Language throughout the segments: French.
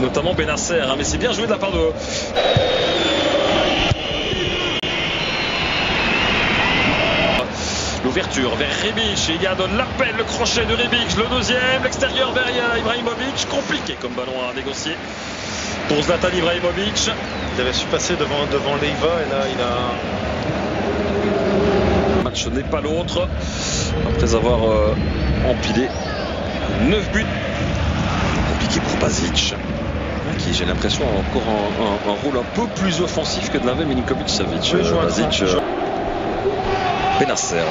notamment Benasser, hein, mais c'est bien joué de la part de... L'ouverture vers Rebic, et il y a de l'appel, le crochet de Rebic, le deuxième, l'extérieur vers Ibrahimovic, compliqué comme ballon à négocier pour Zlatan Ibrahimovic. Il avait su passer devant Leiva et là il a... Le match n'est pas l'autre, après avoir empilé 9 buts. Compliqué pour Basic, qui j'ai l'impression a encore un rôle un peu plus offensif que de l'avait Milinkovic-Savic. Basic, Benasser.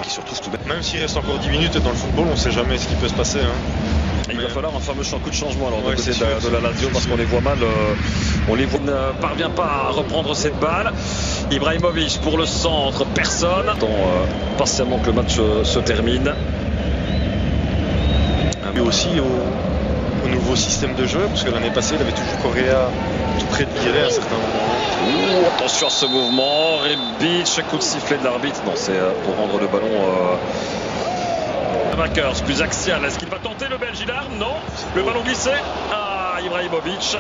Qui surtout même s'il reste encore 10 minutes dans le football, on ne sait jamais ce qui peut se passer. Hein. Il va falloir un fameux coup de changement alors, ouais, de la Lazio parce qu'on les voit mal. On les voit, ne parvient pas à reprendre cette balle. Ibrahimovic pour le centre, personne. Attends patiemment que le match se termine. Et aussi au nouveau système de jeu, parce que l'année passée, il avait toujours Correa tout près de Guiré à un certain moment. Attention à ce mouvement, Rebic, coup de sifflet de l'arbitre. Non, c'est pour rendre le ballon Makers, plus axial. Est-ce qu'il va tenter le Belge? Il arme? Non. Le ballon glissé à Ibrahimovic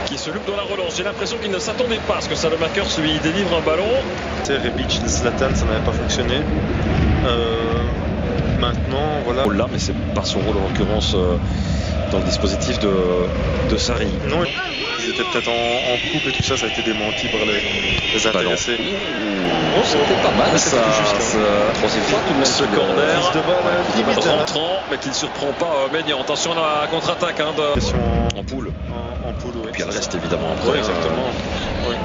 qui se loupe dans la relance. J'ai l'impression qu'il ne s'attendait pas à ce que Makers lui délivre un ballon. Rebic, Zlatan, ça n'avait pas fonctionné. Maintenant, voilà. Là, mais c'est par son rôle en l'occurrence dans le dispositif de Sarri. Non, ils étaient peut-être en coupe et tout ça, ça a été démenti par les intéressés. Oh, c'était pas mal ça. Troisième fois tout de même ce corner. Rentrant, mais qui ne surprend pas Maignan. Attention à la contre-attaque hein, en poule. En poule, oui. Et puis elle reste évidemment après. Oui, exactement. Oui.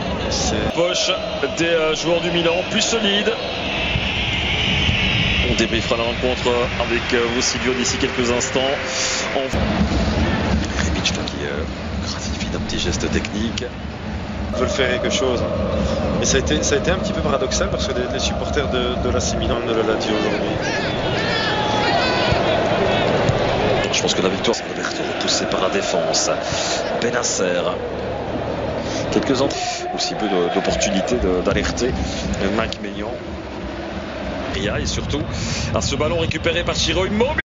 Poche des joueurs du Milan, plus solide. On débriefera la rencontre avec vous Silvio d'ici quelques instants. Rebic qui gratifie d'un petit geste technique. Ils veulent faire quelque chose. Mais ça a été un petit peu paradoxal parce que les supporters de l'AC Milan ne l'a dit aujourd'hui. Je pense que la victoire va être repoussée par la défense. Benasser. Quelques ans. Aussi peu d'opportunités d'alerter Mike Maignan. Et surtout à ce ballon récupéré par Ciro Immobile.